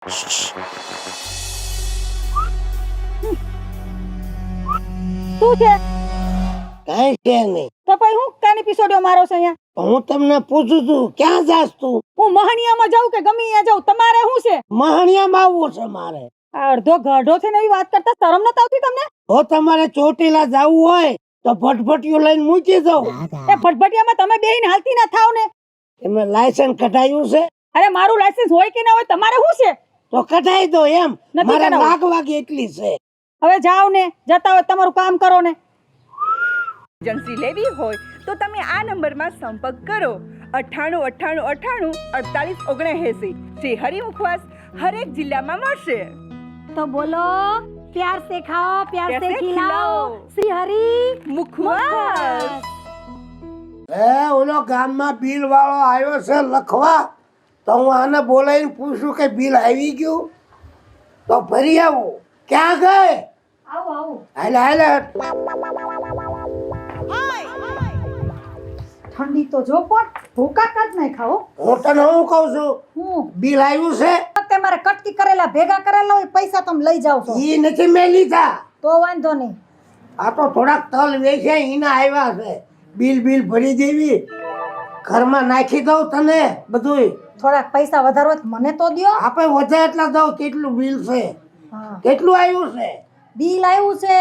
શું છે? કઈ છે નહીં. તો પછી હું કાની પિસોડ્યો મારો છે અહીંયા? હું તમને પૂછું છું ક્યાં જાસ તું? હું મહણિયામાં જાઉં કે ગમે ત્યાં જાઉં, તમારે શું છે? મહણિયામાં આવવું છે મારે. આ અડધો ગઢો છે ને એવી વાત કરતા શરમ નથી આવતી તમને? જો તમારે ચોટીલા જવું હોય તો ભટભટિયું લઈને મૂકી જાવ. એ ફટફટિયામાં તમે બેહીને હાલતી ના થાવ ને. એમાં લાયસન્સ કઢાયું છે અરે મારું લાયસન્સ હોય કે ના હોય તમારે શું છે? તો કઢાઈ દો એમ. નથી મારે કઢાવવું. લાગવાગ એટલી છે. હવે જાઓ ને, જતા હોય તમારું કામ કરો ને. એજન્સી લેવી હોય તો તમે આ નંબરમાં સંપર્ક કરો 9898984879. શ્રી હરિ મુખવાસ હરેક જિલ્લામાં મળશે. તો બોલો, પ્યાર સે ખાઓ, પ્યાર પ્યાર સે સે ખિલાઓ, ખિલાઓ. શ્રી હરિ મુખવાસ. ઓલો ગામમાં બિલ વાળો આવ્યો છે લખવા, તો હું આને બોલાવીને પૂછું કે બિલ આવી ગયું તો ભરી આવું. ક્યાં ગઈ? આવો આવો. હાલે હાલે. ઠંડી તો જો પણ ભૂકા કાઢ નહીં ખાઓ. હું તને હું કહું છું, હું બિલ આવ્યું છે તે મારે કટકી કરેલા ભેગા કરેલા હોય પૈસા તમે લઈ જાવ છો ઈ નથી મેં લીધા. તો વાંધો નહીં. આ તો થોડાક તલ વેચ્યા એના આવ્યા છે. બિલ બિલ ભરી દેવી, ઘરમાં નાખી દઉં તને બધુંય. થોડાક પૈસા વધારો હોય તો મને તો દ્યો. આપણે વધારે એટલા દઉં. કેટલું બિલ છે? હા. કેટલું આવ્યું છે? બિલ આવ્યું છે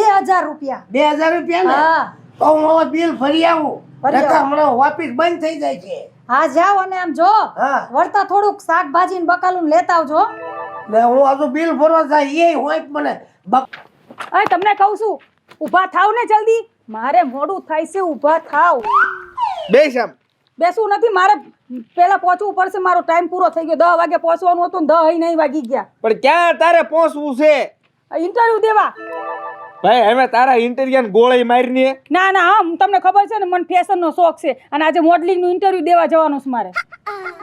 2000 રૂપિયા. 2000 રૂપિયા ને? હા તો હું હવે બિલ ભરી આવું. ભરી આવો. નકર હમણાં ઓફિસ બંધ થઈ જાય છે. હા જાઓ અને આમ જો હા. વળતા થોડુંક શાકભાજી ને બકાલું ને લેતા આવજો. ને હું હજુ બિલ ભરવા જાય એ હોય જ મને અરે તમને કહું છું, ઊભા થાવ ને જલ્દી, મારે મોડું થાય છે. ઊભા થાવ. બેસમ બેસવું નથી મારે, પેલા પહોંચવું પડશે. મારો ટાઈમ પૂરો થઈ ગયો. 10 વાગે પહોંચવાનું હતું ને 10 નહીં વાગી ગયા પણ ક્યાં તારે પહોંચવું છે ઇન્ટરવ્યુ દેવા. ભાઈ? હવે તારા ઇન્ટરવ્યુ ગોળી મારીને ના ના, હા તમને ખબર છે ને મને ફેશનનો શોખ છે અને આજે મોડલિંગનું ઇન્ટરવ્યુ દેવા જવાનું છે મારે.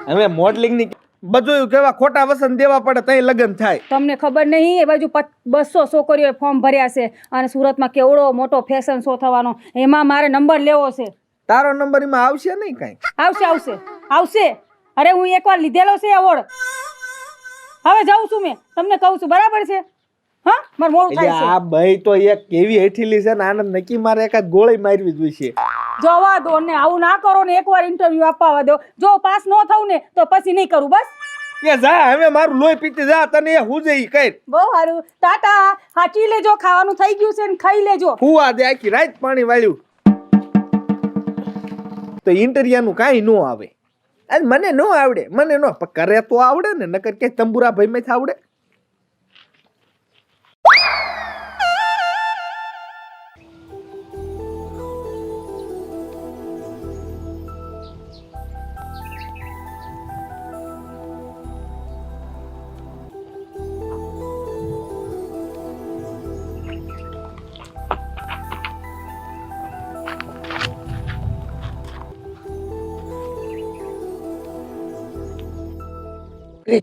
હવે મોડલિંગ ની બધું કેવા ખોટા વસન દેવા પડે તઈ લગન થાય. તમને ખબર નહીં, એ બાજુ 200 છોકરીઓએ ફોર્મ ભર્યા છે અને સુરતમાં કેવડો મોટો ફેશન શો થવાનો, એમાં મારે નંબર લેવો છે. તારો નંબર એમાં આવશે નહીં કઈ? આવશે આવશે આવશે. અરે હું એકવાર લીધેલો છે એવોર્ડ. હવે જાઉં છું મેં, તમને કહું છું બરાબર છે. હા મારે મોડું એટલે થાય છે. આ ભાઈ તો એક કેવી હેઠીલી છે ને, આનંદ નક્કી મારે એકાદ ગોળી મારવી જોઈશે. જવા દો ને, આવું ના કરો ને, એકવાર ઇન્ટરવ્યુ આપવા દો. જો પાસ ન થાવ ને તો પછી નહીં કરું બસ. એ જા હવે મારું લોહી પીતી જા, તને એ હું જઈ કઈ બહુ સારું, ટાટા. હાચી લેજો, ખાવાનું થઈ ગયું છે ને ખાઈ લેજો. હુવા દે આખી રાત પાણી વાળ્યું તો ઇન્ટરવ્યુ નું કાંઈ ન આવે. આજ મને ન આવડે, મને ન કરે તો આવડે ને, નકર કે તંબુરા ભાઈ માં આવડે.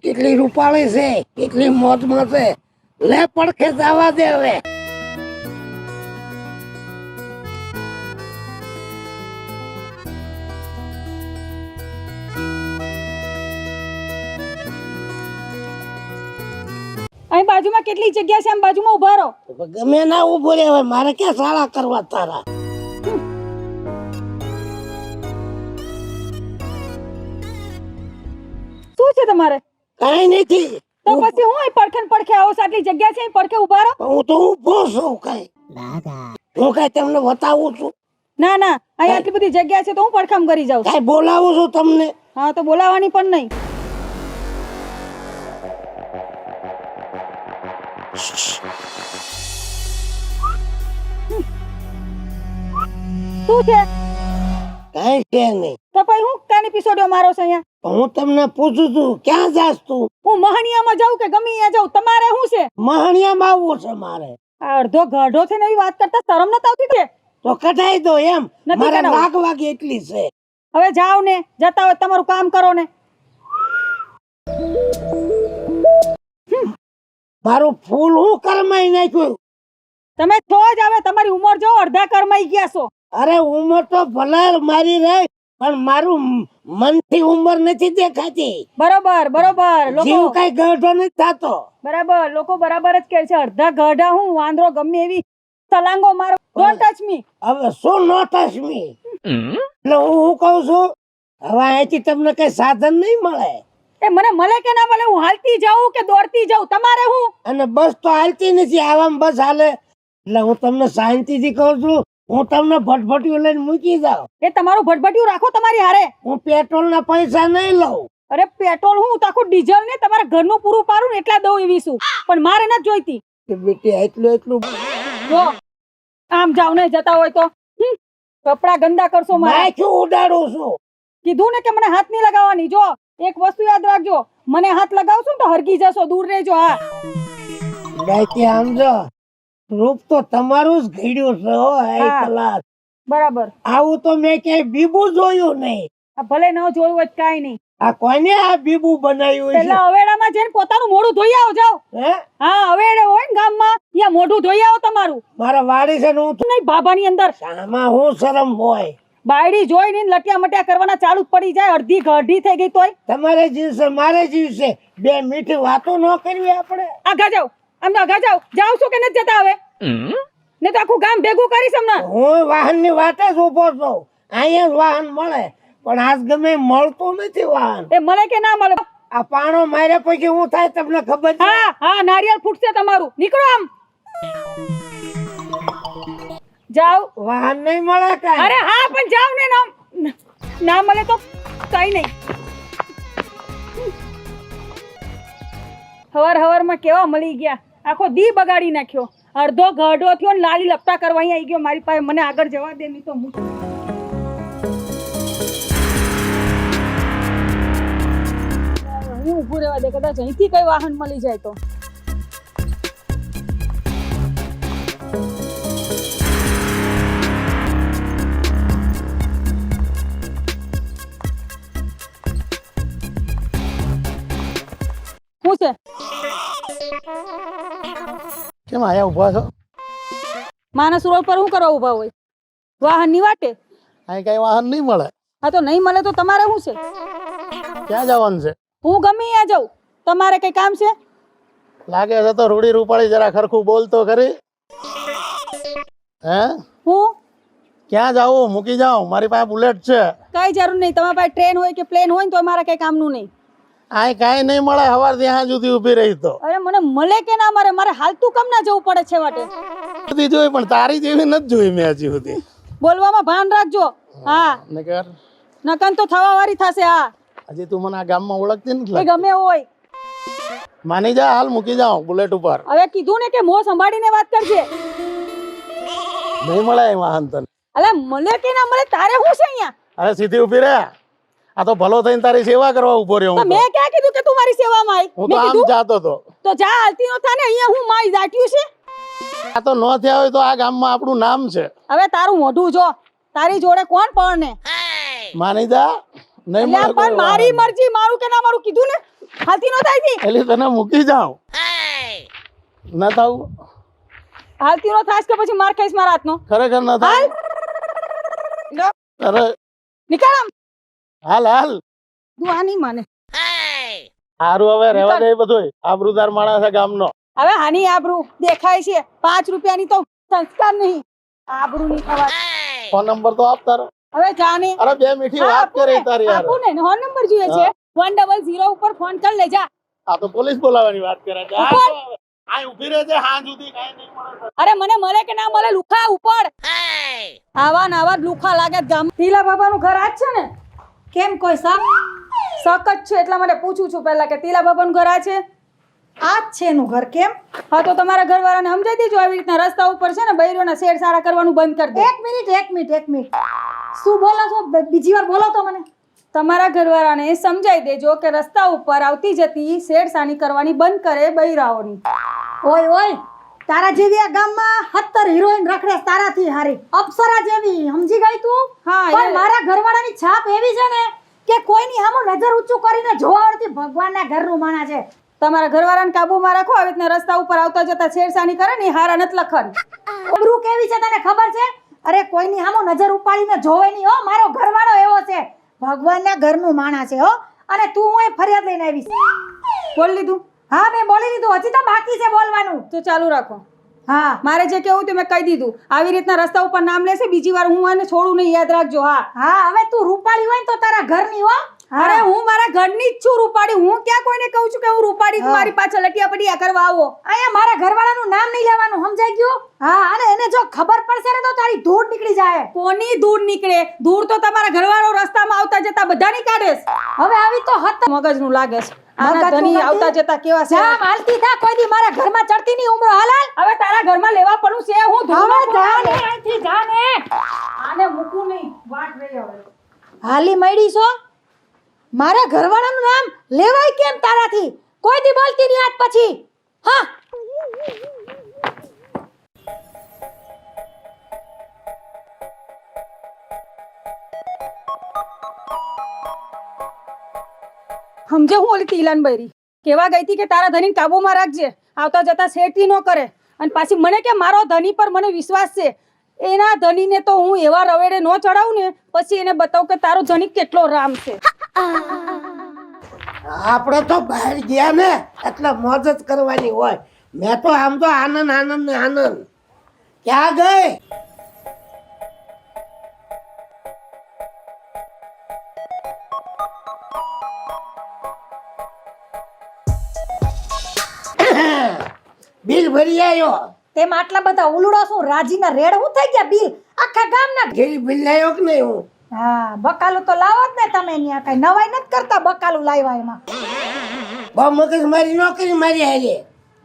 કેટલી રૂપાળી છે, કેટલી મોજમાં છે. લે પડખે જવા દે હવે. અહીં બાજુમાં કેટલી જગ્યા છે, આમ બાજુમાં ઉભા રહો. ગમે ના ઉભો રે હવે, મારે ક્યાં શાળા કરવા તારા. શું છે તમારે? કઈ નથી. તો પછી હું અહીં પડખે ને પડખે આવો છો, આટલી જગ્યા છે અહીં પડખે ઉભા રહો. હું તો ઉભો છું. કઈ હું કઈ તમને બતાવું છું? ના ના, અહીં આટલી બધી જગ્યા છે તો હું પડખામ કરી જાઉં છું. કઈ બોલાવું છું તમને? હા તો બોલાવાની પણ નહીં. શું છે? કઈ છે નહીં. તો પછી હું કાની પિસોડ્યો મારો છે અહીંયા? હું તમને પૂછું છું ક્યાં જાસ તું? હું મહણિયામાં જાઉં કે ગમે ત્યાં જાઉં, તમારે શું છે? મહણિયામાં આવવું છે મારે. આ અડધો ગઢો છે ને એવી વાત કરતા શરમ નથી આવતી તે? તો કઢાઈ દો એમ. નથી મારે કઢાવવું. લાગવાગ એટલી છે. હવે જાઓ ને, જતા હોય તમારું કામ કરો ને. મારું ફૂલ હું કરમાઈ નાખ્યું. તમે છો જ હવે, તમારી ઉંમર જો અડધા કરમાઈ ગયા છો. અરે ઉંમર તો ભલે મારી રહી, પણ મારું મનથી ઉંમર નથી દેખાતી. બરોબર બરોબર જીવ લોકો કઈ ગઢો નથી થતો. બરાબર લોકો બરાબર જ કહે છે અડધા ગઢા હું વાંદરો ગમે એવી તલાંગો મારો ડોન્ટ ટચ મી. હવે શું નો થશમી એટલે હું કહું છું હવે અહીંથી તમને કઈ સાધન નહીં મળે એ મને મળે કે ના મળે હું હાલતી જાઉં કે દોડતી જાઉં તમારે હું અને બસ તો હાલતી નથી આવામાં બસ હાલે એટલે હું તમને શાંતિથી કહું છું હું તમને ભટભટિયું લઈને મૂકી જાઉં. એ તમારું ભટભટિયું રાખો તમારી હારે. હું પેટ્રોલના પૈસા નહીં લઉં. અરે પેટ્રોલ હું તો આખું ડીઝલ ને તમારા ઘરનું પૂરું પાડું ને એટલા દઉં એવી છું પણ મારે નથી જોઈતી. કે બેટી એટલું જો આમ જાવ ને જતા હોય તો કપડા ગંદા કરશો મારા. માથું ઉડાડું છું. કીધું ને કે મને હાથ નહીં લગાવવાની. જો એક વસ્તુ યાદ રાખજો મને હાથ લગાવશો ને તો હરગી જશો દૂર રહેજો. હા ગાયત્રી આમ જો રૂપ તો તમારું જ ઘડ્યું છે હો હાઈ હા. ક્લાસ. બરાબર. આવું તો મેં ક્યાંય બીબું જોયું નહીં. આ ભલે ન જોયું હોય તો કાંઈ નહીં. આ કોને આ બીબું બનાવ્યું છે? પેલા હવેડામાં જઈને પોતાનું મોઢું ધોઈ આવો જાઓ. હે હા હવેડે હોય ને ગામમાં ત્યાં મોઢું ધોઈ આવો તમારું. મારા વાડી છે ને હું નહીં ભાભાની અંદર આમાં હું શરમ હોય. બાયડી જોઈને લટિયા મટિયા કરવાના ચાલુ જ પડી જાય. અડધી ગઢી થઈ ગઈ તોય તમારે જીવશે મારે જીવશે બે મીઠી વાતો ન કરવી આપણે. આગા જાઓ અમને આગા જાઓ. જાવ છો કે નથી જતા હવે ને તો આખું ગામ ભેગું કરીશ હમણાં. હું વાહનની વાટે જ ઉભો છું. અહીંયા જ વાહન મળે પણ આજ ગમે મળતું નથી વાહન. એ મળે કે ના મળે. આ પાણો માર્યા પછી હું થાય તમને ખબર છે? હા હા નારિયેળ ફૂટશે તમારું. નીકળો આમ જાઓ. વાહન નહીં મળે કાંઈ? અરે હા પણ જાવ ને ના મળે તો કઈ નહીં. હવારમાં કેવા મળી ગયા. આખો દી બગાડી નાખ્યો. અડધો ગઢો થયો ને લાલી લપટા કરવા અહીંયા આવી ગયો મારી પાસે. મને આગળ જવા દે નહીં તો હું ઊભું રહેવા દે. કદાચ અહીંથી કઈ વાહન મળી જાય તો. શું છે? કેમ આયા ઉભા છો? માનસ રોડ પર શું કરવા ઉભા હોય? વાહન ની વાટે. અહીં કઈ વાહન નહીં મળે. હા તો નહીં મળે તો તમારે શું છે? ક્યાં જવાનું છે? હું ગમે ત્યાં જાઉં. તમારે કઈ કામ છે? લાગે છે તો રૂડી રૂપાળી જરા ખરખું બોલતો ખરી. હે હું ક્યાં જાવું? મૂકી જાઉં, મારી પાસે બુલેટ છે. કઈ જરૂર નહીં. તમારી પાસે ટ્રેન હોય કે પ્લેન હોય ને તો મારા કઈ કામનું નહીં. આય કાંઈ નહીં મળે. સવાર ત્યાં સુધી ઊભી રહી તો અરે મને મળે કે ના મળે મારે હાલતું કામ ના જવું પડે છે વાટે. બધી જોઈ પણ તારી જેવી નથી જોઈ મેં હજી સુધી. બોલવામાં ભાન રાખજો. હા નકર નકન તો થવા વાળી થશે. હા હજી તું મને આ ગામમાં ઓળખતી એ નથી. ગમે હોય. માની જા, હાલ મૂકી જાઉં બુલેટ ઉપર. હવે કીધું ને કે મોં સંભાળીને વાત કરજે. નહીં મળે એ વાહન તને. અલે મળે કે ના મળે તારે શું છે અહીંયા? અરે સીધી ઊભી રહે. આ તો ભલો થઈને તારી સેવા કરવા ઉભો રહ્યો તો હું. મેં ક્યાં કીધું કે તું મારી સેવામાં આવી? હું મેં તો આમ કીધું જાતો તો. તો જા હાલતી નો થાને. અહીંયા હું માઈ દાટ્યું છે. આ તો ન થયા હોય તો આ ગામમાં આપણું નામ છે. હવે તારું મોઢું જો. તારી જોડે કોણ પરણે? માની જા. નહીં એટલે મળે પણ કોઈ મારી વાહન. મરજી મારું કે ના મારું કીધું ને. હાલતી નો થાય તી. એટલે તને મૂકી જાઉં ન થાવું. હાલતી નો થાશ કે પછી માર ખાઈશ મારા હાથનો. ખરેખર ન થાય. લો, અરે નીકળ આમ. હાલ હાલ. તું આ નહીં માને. સારું હવે રહેવા દે બધું. આબરૂદાર માણસ છે ગામનો. હવે હાની આબરૂ દેખાય છે. 5 રૂપિયાની તો સંસ્કાર નહીં. આબરૂ નહીં થવા. ફોન નંબર તો આપ તારો. હવે જાને. અરે બે મીઠી વાત કરે તારી યાર. આપું ને ફોન નંબર જોઈએ છે. 100 ઉપર ફોન કરી લે જા. આ તો પોલીસ બોલાવાની વાત કરે છે. ઉપર. આ ઊભી રહે છે હાં સુધી કાઈ નહીં મળે. અરે મને મળે કે ના મળે લુખા ઉપર. આવા ને આવા જ લુખા લાગે ગામ. ટીલા બાબાનું ઘર આ જ છે ને? કેમ કોઈ શક? શક જ છે એટલા માટે પૂછું છું પહેલા કે ટીલા બાબાનું ઘર આ છે? આ જ છે એનું ઘર. કેમ? હા તો તમારા ઘરવાળાને સમજાઈ દેજો આવી રીતના રસ્તા ઉપર છે ને બૈરોના શેર સારા કરવાનું બંધ કરી દે. એક મિનિટ શું બોલો છો? બીજી વાર બોલો તો મને. તમારા ઘરવાળાને સમજાઈ દેજો કે રસ્તા ઉપર આવતી જતી શેરસાની કરવાની બંધ કરે બૈરાઓની. ઓય તારા જેવી આ ગામમાં 70 હિરોઈન રખડે તારાથી હારી અપ્સરા જેવી સમજી ગઈ તું? હા, પણ મારા ઘરવાળાની છાપ એવી છે ને કે કોઈની સામે નજર ઊંચું કરીને જોવા આવડતી ભગવાનના ઘરનું માણા છે. તમારા ઘરવાળાને કાબુમાં રાખો. આવી રીતના રસ્તા ઉપર આવતા જતા છેડછાણી કરે ને હારા નથી લખન. અબરૂ કેવી છે તને ખબર છે? અરે કોઈની સામો નજર ઉપાડીને જોવે નહીં હો. મારો ઘરવાળો એવો છે, ભગવાનના ઘરનું માણસ છે હો. અને તું હું ફરિયાદ લઈને આવીશ. બોલ લીધું? હા મેં બોલી લીધું, હજી તો બાકી છે બોલવાનું. તો ચાલુ રાખો. હા મારે જે કેવું તે મેં કહી દીધું. આવી રીતના રસ્તા ઉપર નામ લેશે બીજી વાર હું આને છોડું નહીં, યાદ રાખજો. હા હા હવે તું રૂપાળી હોય ને તો તારા ઘરની હો. અરે હું મારા ઘરની જ છું રૂપાડી. હું ક્યાં કોઈને કહું છું કે હું રૂપાડી છું? મારી પાછળ લટિયા પટિયા કરવા આવો. અહીંયા મારા ઘરવાળાનું નામ નહીં લેવાનું, સમજાઈ ગયું? હા અને એને જો ખબર પડશે ને તો તારી ધૂળ નીકળી જાય. કોની ધૂળ નીકળે? ધૂળ તો તમારા ઘરવાળો રસ્તામાં આવતા જતા બધાની કાઢે છે. હવે આવી તો હત મગજનું લાગે છે. આના મગજનું ધણી નથી. આવતા જતા કેવા છે. જા માલતી થા, કોઈ દી મારા ઘરમાં ચડતી નહીં ઉમરો. હાલ હાલ. હવે તારા ઘરમાં લેવા પડું છે હું હવે ધૂળમાં જા પડું. ને અહીંથી જા ને. આને મૂકું નહીં. વાટ રહી હવે. હાલી મળી છો? મારા ઘરવાળાનું નામ લેવાય કેમ તારાથી? કોઈ દી બોલતી નહીં આજ પછી. હા સમજે હું ઓલી તીલાન બૈરી કેવા ગઈ હતી કે તારા ધણીને કાબુમાં રાખજે, આવતા જતા શેઠી ન કરે. અને પાછી મને કે મારો ધણી પર મને વિશ્વાસ છે. એના ધણીને તો હું એવા રવેડે ન ચડાવું ને પછી એને બતાવું કે તારો ધણી કેટલો રામ છે. આપણે તો બહાર ગયા ને એટલે મોજ જ કરવાની હોય. મેં તો આમ તો આનંદ આનંદ ને આનંદ. ક્યાં ગઈ? બિલ ભરી આવ્યો. તેમ આટલા બધા ઉલડો શું રાજીના રેડ હું થઈ ગયા? બિલ આખા ગામના. ઘેરી બિલ લાવ્યો કે નહીં હું? હા બકાલું તો લાવો જ ને તમે. ન્યા કઈ નવાઈ નથી કરતા બકાલું લાવ્યા એમાં. બહુ મગજ મારી ન કરી મારી હારે.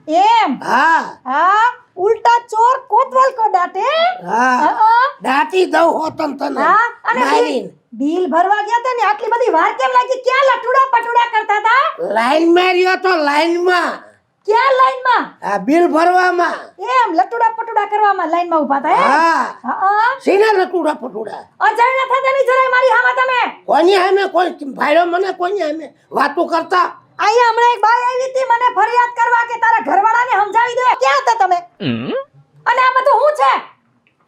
એમ? હા હા ઉલટા ચોર કોતવાલ કો દાટે. હા હા દાટી દઉં હોતન તને હા અને મારીને. બિલ ભરવા ગયા તા ને આટલી બધી વાર કેમ લાગી? ક્યાં લટુડા પટુડા કરતા હતા? લાઈન માર્યો તો લાઈનમાં. ક્યાં લાઈનમાં? આ બિલ ભરવામાં. એમ લટુડા પટુડા કરવામાં લાઈનમાં ઊભા હતા એમ? હા હા સીના લટુડા પટુડા. અજાણ્યા થતા નહીં જરાય મારી હામાં તમે. કોની સામે કોઈ ભાઈઓ મને કોની સામે વાતો કરતા? અહીંયા હમણાં એક બાઈ આવી હતી મને ફરિયાદ કરવા કે તારા ઘરવાળાને સમજાવી દે. ક્યાં હતા તમે? અને આ બધું શું છે?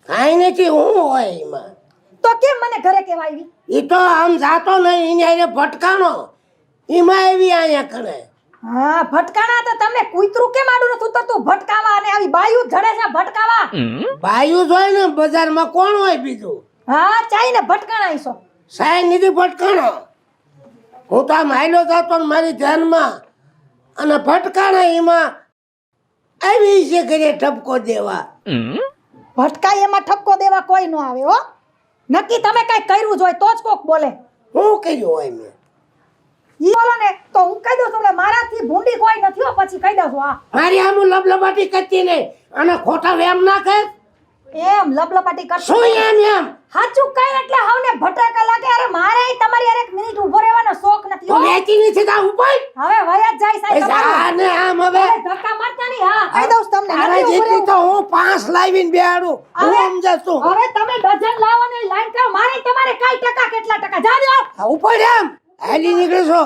કાંઈ નથી. હું હોય એમાં? તો કેમ મને ઘરે કેવા આવી? એ તો આમ જાતો નહીં, એને હારે ભટકાણો એમાં આવી અહીંયા કરે. હા ભટકાણા તો તમને કૂતરું કેમ આડું નથી ઉતરતું ભટકાવા? અને આવી બાયું જડે છે ભટકાવા. બાયું જ હોય ને બજારમાં, કોણ હોય બીજું? હા ચાઈને ભટકાણા આઈસો. સાહેબ નથી ભટકાણો. હું તો આમ હાલ્યો જતો ને મારી ધ્યાનમાં અને ભટકાણા એમાં આવી છે ઘરે ઠપકો દેવા. ભટકાય એમાં ઠપકો દેવા કોઈ ન આવે હો. નક્કી તમે કઈ કર્યું જ હોય તો જ કોક બોલે. હું કર્યું હોય મેં? ઈ બોલો ને તો હું કહી દઉં તમને મારાથી ભૂંડી કોઈ નથી હો. પછી કહી દઉં છું. હા મારી આમ લબલબાટી કરતી નહીં અને ખોટા વેમ ના કર. એમ લપલપાટી કરશો? શું એમ? હાચું કઈ એટલે હવને ભટકા લાગે. અરે મારે તમારી યાર એક મિનિટ ઊભો રહેવાનો શોખ નથી તો હો. વેચી નથી તા ઉપર. હવે વયા જ જાય સાહેબ તમારું. આને આમ હવે હવે ધક્કા મારતા નહીં. હા કહી દઉં છું તમને તારા નથી ઊભો જેટલી રહેવું. તો હું 5 લાવીને બેહાડું. હું હવે- સમજતું. હવે તમે ડઝન લાવો ને લાઈન કરો. મારે તમારે કઈ ટકા કેટલા ટકા જાજો. આ ઉપર એમ હાલી નીકળશો.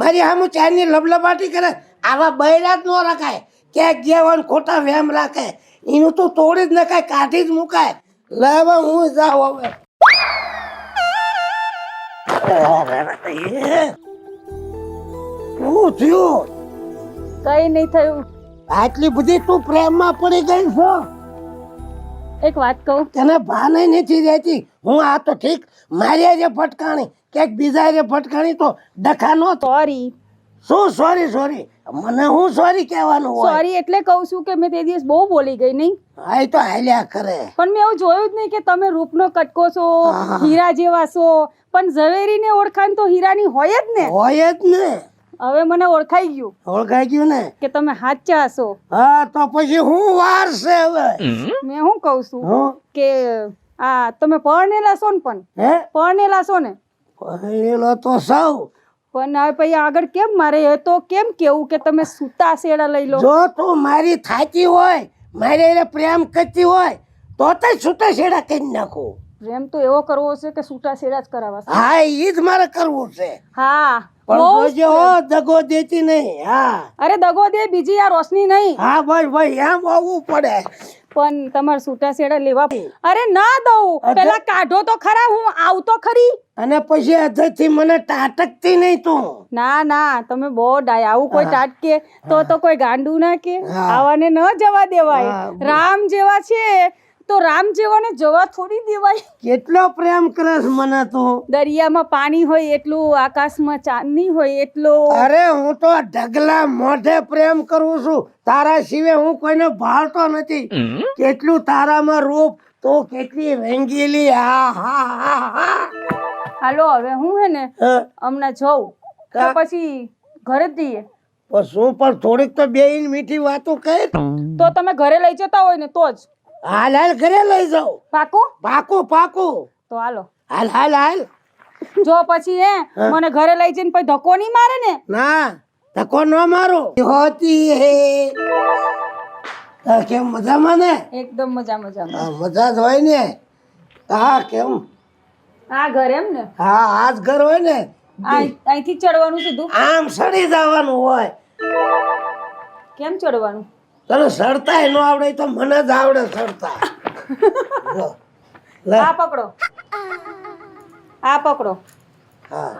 મારી આમ ચારની લબલબાટી કરે. આવા બૈરા જ ન રખાય. ક્યાંક ગયા હોય ને ખોટા વેમ રાખે. એનું તો તોડી જ નખાય, કાઢી જ મુકાય. લાવા હું જાઉં હવે. શું થયું? કઈ નહીં થયું. આટલી બધી તું પ્રેમમાં પડી ગઈ છો? એક વાત કહું, તને ભાન નથી રહેતી. હું આ તો ઠીક મારી હારે ભટકાણી, ક્યાંક બીજા હારે ભટકાણી તો ડખા નો તો. સોરી. શું સોરી સોરી? મને હું સોરી કહેવાનું હોય? સોરી એટલે કહું છું કે મેં તે દિવસ બહુ બોલી ગઈ નહીં. આ તો હાલ્યા કરે. પણ મેં એવું જોયું જ નહીં કે તમે રૂપનો કટકો છો, હા. હીરા જેવા છો. પણ ઝવેરીને ઓળખાણ તો હીરાની હોય જ ને. હોય જ ને. હવે મને ઓળખાઈ ગયું ઓળખાઈ ગયું ને? કે તમે સાચા છો. હા તો પછી હું વાર છે હવે? મેં શું કહું છું હું કે આ તમે પરણેલા છો ને? પણ હે પરણેલા છો ને? પહેરેલો તો સૌ. પણ હવે પછી આગળ કેમ મારે એ તો કેમ કેવું કે તમે સૂતા શેડા લઈ લો? જો તું મારી થાકી હોય, મારી હારે પ્રેમ કરતી હોય તો તે છૂટા છેડા કરી નાખું. પ્રેમ તો એવો કરવો છે કે સૂટા શેડા જ કરાવવા છે. હા ઈ જ મારે કરવું છે. હા પણ બહુ જ જોજે હો, દગો દેતી નહીં. હા અરે દગો દે બીજી આ રોશની નહીં. હા ભાઈ ભાઈ એમ હોવું પડે. પણ તમારે છૂટાછેડા લેવા અરે ના દઉં પેલા કાઢો તો ખરા હું આવું તો ખરી અને પછી અધરથી મને ટાટકતી નહીં તું. ના ના તમે બહુ ડાય આવું કોઈ ટાટકે તો કોઈ ગાંડું ના કે હા. આવાને ન જવા દેવાય હા. રામ જેવા છે તો રામ જેવાને જવા થોડી દેવાય કેટલો પ્રેમ કરસ મને તું. દરિયામાં પાણી હોય એટલું આકાશમાં ચાંદની હોય એટલું અરે હું તો ઢગલા મોઢે પ્રેમ કરું છું. તારા સિવાય હું કોઈને ભાળતો નથી. કેટલું તારામાં રૂપ તો કેટલી રંગીલી. હા હા હા હા. હાલો હવે હું હે ને હા. હમણાં જઉં તો કા? પછી ઘરે જ જઈએ પણ શું પણ થોડીક તો બેહીને મીઠી વાતો કર. તો તમે ઘરે લઈ જતા હોય ને તો જ હાલ હાલ ઘરે લઈ જાઉં. પાકું પાકું પાકું. તો હાલો હાલ હાલ હાલ. જો પછી હે મને ઘરે લઈ જઈને પછી ધક્કો નહીં મારે ને ના ધક્કો ન મારો. હોતી હે કેમ મજામાં ને? એકદમ મજામાં હા, મજા જ હોય ને. હા કેમ? આ ઘર એમ ને હા આજ ઘર હોય ને અહીંથી જ ચડવાનું સીધું આમ સડી જવાનું હોય. કેમ ચડવાનું તને સડતાય ન આવડે તો મને જ આવડે સડતા. લો, લે. આ પકડો આ પકડો હા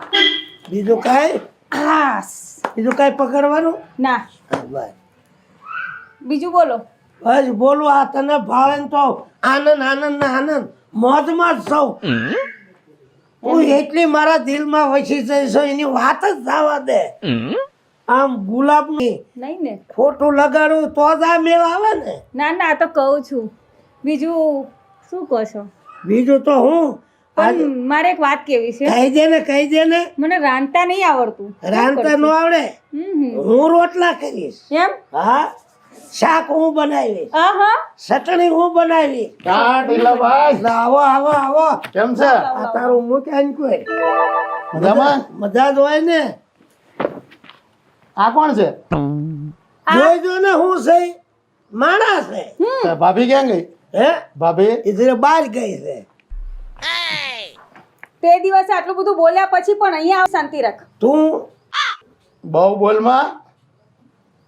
બીજું કાંઈ? હાસ બીજું કાંઈ પકડવાનું? ના હા, બસ બીજું બોલો બસ બોલું. આ તને ભાળે ને તો આનંદ આનંદ ને આનંદ મોજમાં જ સૌ. હું એટલી મારા દિલમાં વસી જઈ છું એની વાત જ જવા દે. આમ ગુલાબ નહીં ને ખોટું લગાડું તો જ આ મેળ આવે ને. ના ના આ તો કહું છું બીજું શું કહો છો બીજું તો હું પણ મારે એક વાત કેવી છે કહી દે ને કહી દે ને. મને રાંધતા નહીં આવડતું રાંધતા ન આવડે હું રોટલા કરીશ. એમ હા શાક હું બનાવીશ. આહા ચટણી હું બનાવી. આવો આવો આવો. કેમ છે? આ તારું મુખ આન કોઈ મજામાં? મજા જ હોય ને. આ કોણ છે? જોઈજો ને હું છે માણસ છે. તે ભાભી ક્યાં ગઈ? હે ભાભી ઇધરે બહાર ગઈ છે. તે દિવસે આટલું બધું બોલ્યા પછી પણ અહીંયા આવ શાંતિ રાખ તું બહુ બોલમાં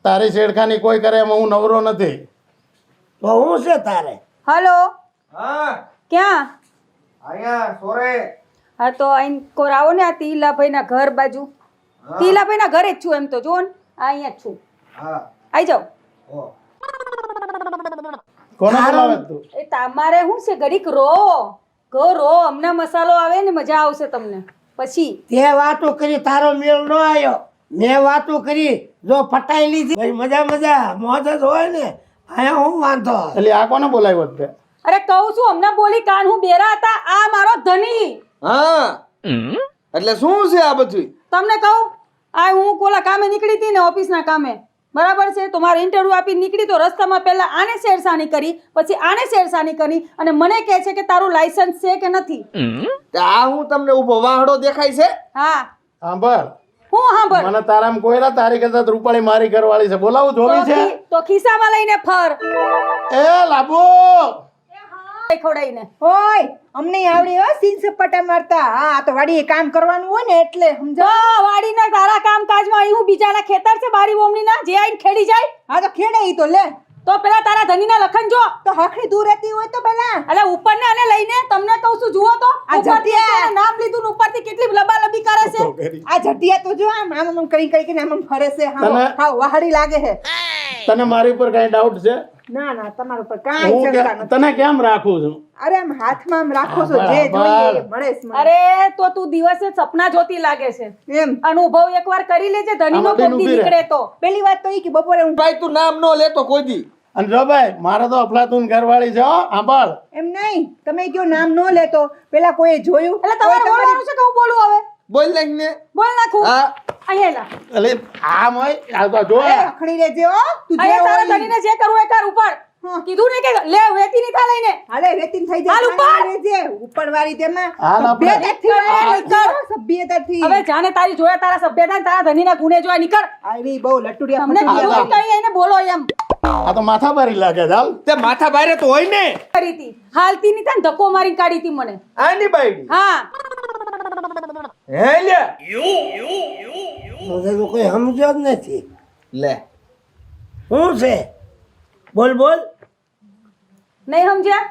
તારી છેડખાની કોઈ કરે એમાં હું નવરો નથી. તો હું છે તારે? હલો હા ક્યાં અહીંયા સોરે હા તો અહીં કોરાવો ને આ તીલાભાઈના ઘર બાજુ તીલાભાઈના ઘરે જ છું એમ તો જો ને આ અહીંયા જ છું હા આવી જાઓ ઓ કોને બોલાવે તું? એ તમારે શું છે ઘડીક રો રો હમણાં મસાલો આવે ને મજા આવશે તમને પછી તે વાતો કરી તારો મેળ ન આવ્યો. મેં વાતો કરી જો પટાઈ લીધી ભાઈ મજા મજા મોજ જ હોય ને. અહીંયા હું વાંધો. એટલે આ કોને બોલાવ્યો તે? અરે કહું છું હમણાં બોલી કાન હું બેરા હતા આ મારો ધની હા એટલે શું છે આ બધું? તમને કહું આ હું કોલા કામે નીકળી હતી ને ઓફિસના કામે બરાબર છે તો મારે ઇન્ટરવ્યુ આપી નીકળી તો રસ્તામાં પહેલા આને છેડછાણી કરી પછી આને છેડછાણી કરી અને મને કહે છે કે તારું લાયસન્સ છે કે નથી આ હું તમને ઉભો વાહડો દેખાય છે? હા સાંભળ, હું સાંભળ મને તારામાં કોયલા તારી કરતા તો રૂપાળી મારી ઘરવાળી છે. બોલાવું ધોબી છે? તો ખિસ્સામાં લઈને ફર એ લાબુ ખવડાવીને ઓય અમને આવડે હો સીન સપાટા મારતા. હા તો વાડીએ કામ કરવાનું હોય ને એટલે સમજો. તો વાડીના તારા કામકાજમાં અહીં હું બીજાના ખેતર છે બારી બોમણીના જે આઈને ખેડી જાય હા તો ખેડે ઈ તો લે. તો પેલા તારા ધનીના લખન જો તો હખણી દૂર રહેતી હોય તો પેલા એટલે ઉપરને આને લઈને તમને કહું છું જુઓ તો આ ઉપરથી જટિયા. એને નામ લીધું ને ઉપરથી કેટલી લબાલબી કરે છે આ જટિયા તો જો આમ આમ આમ કરી કરીને આમ આમ ફરે છે. તને- હા વાહડી લાગે છે. તને મારી ઉપર કઈ ડાઉટ છે? ના ના તમારા ઉપર કાંઈ હું શંકા કે- નથી. તને કેમ રાખું છું? અરે આમ હાથમાં આમ રાખો છો આભાર, જે જોઈએ આભાર. એ મળે છે મને. અરે તો તું દિવસે સપના જોતી લાગે છે એમ અનુભવ એકવાર કરી લેજે ધનીનો આમાં બેન કોકદી ઊભી રહે. નીકળે તો પેલી વાત તો ઈ કે બપોરે હું ભાઈ તું નામ નો લેતો કોઈ દી. અને જો ભાઈ મારે તો અફલાતુન ઘરવાળી છે હો. સાંભળ, એમ નહીં તમે કયો નામ ન લેતો પેલા કોઈ જોયું એટલે તમારે કોઈ બોલવાનું છે કે હું બોલું હવે બોલ નાખ ને. બોલ નાખું હા અહીંયા લા એટલે આમ હોય આ તો જો તમારી અખણી રહેજે હો તું જે અહીંયા તારા હોય ઈ. ધનીને જે કરવું એ કર ઉપર હા. કીધું ને કે લે વેતી ની થા લઈને હાલે રેતીન થઈ હાલ જાય ઉપર. ખાલી રહેજે ઉપર વાળી તેમાં હાલ આપણે. સભ્યતાથી હાલ રહેજે, ઉપર. સભ્યતાથી હવે જાણે તારી જોયા તારા સભ્યતા ને તારા ધનીના ગુણે જોયા નીકળ આવી બહુ લટુડિયા તમને ફટુડિયા કીધું ને કઈ એને બોલો એમ આ તો માથા ભારી લાગે છે. હાલ તે માથા બારે તો હોય ને. કરી હતી હાલતી ની થાય ને ધક્કો મારી કાઢી હતી મને આની બાયડી. હા હે લે મને તો કોઈ સમજો જ નથી. લે શું છે બોલ બોલ. નહીં સમજ્યા?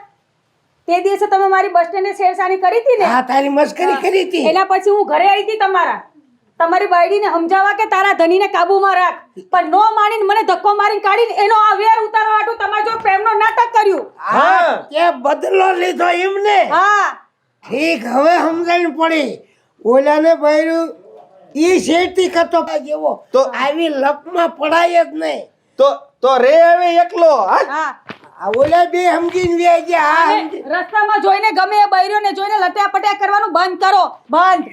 તે દિવસે તમે મારી બસ સ્ટેન્ડે છેડછાણી કરી હતી ને, હા તારી મસ્કરી કરી હતી. એના પછી હું ઘરે આવી હતી તમારી બાયડીને સમજાવવા કે તારા ધણીને કાબુમાં રાખ, પણ નો માનીને મને ધક્કો મારીને કાઢીને એનો આ વેર ઉતારવા હાટુ તમારે જો પ્રેમનો નાટક કર્યું. હા તે બદલો લીધો એમને. હા ઠીક, હવે સમજણ પડી. ઓલાને બૈરું ઈ શેઠથી કરતો જેવો તો આવી લપમાં પડાય જ નહીં. તો રે હવે એકલો હા હા આ ઓલા બે સમજીને વ્યાઈ ગયા. હા અને સમજી. રસ્તામાં જોઈને ગમે એ બૈરીઓને જોઈને લટ્યા પટ્યા કરવાનું બંધ કરો, બંધ.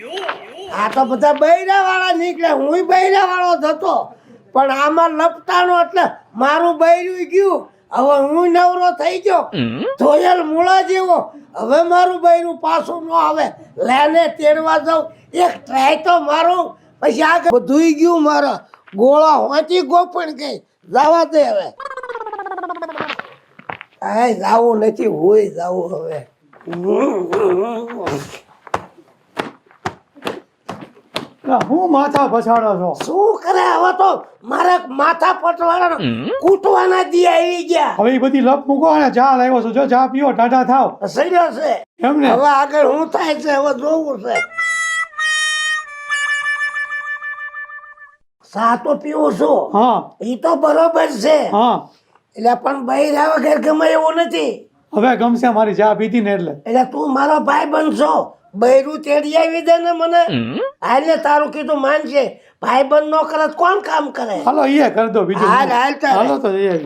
આ તો બધા બૈરા વાળા નીકળ્યા. હું બૈરા વાળો જ હતો, પણ આમાં લપટાનો એટલે મારું બૈરું ગયું. હવે હું નવરો થઈ ગયો, ધોયેલ મૂળા જેવો. હવે મારું બૈરું પાછું ન આવે. લેને તેડવા જાઉં, એક ટ્રાય તો મારું, પછી આગળ બધુંય ગયું. મારા ગોળા વાંચી ગોપણ ગઈ. જવા દે હવે. આ જાવું નથી, હોય જાવું હવે. હું માથા પછાડો છો? શું કરે હવે તો મારા માથા પટવાળા કૂટવાના દી આવી ગયા. હવે એ બધી લપ મૂકો અને ચા લાવ્યો છું. જો ચા પીઓ, ટાટા થાવ. સર્યો છે એમને હવે આગળ શું થાય છે હવે જોવું છે. સા તો પીવું છું, હા ઈ તો બરોબર છે, હા એટલે પણ બૈરા વગર ગમે એવું નથી. હવે ગમશે મારી ચા પીધી ને એટલે. એટલે તું મારો ભાઈ બનશો, બૈરું તેડી આવી દે ને મને. હાલે તારું કીધું માનશે. ભાઈ બંધ નો કરે તો કોણ કામ કરે? હાલો એ કરી દો બીજું. હાલ, હાલ તારે. હાલો તો જઈએ.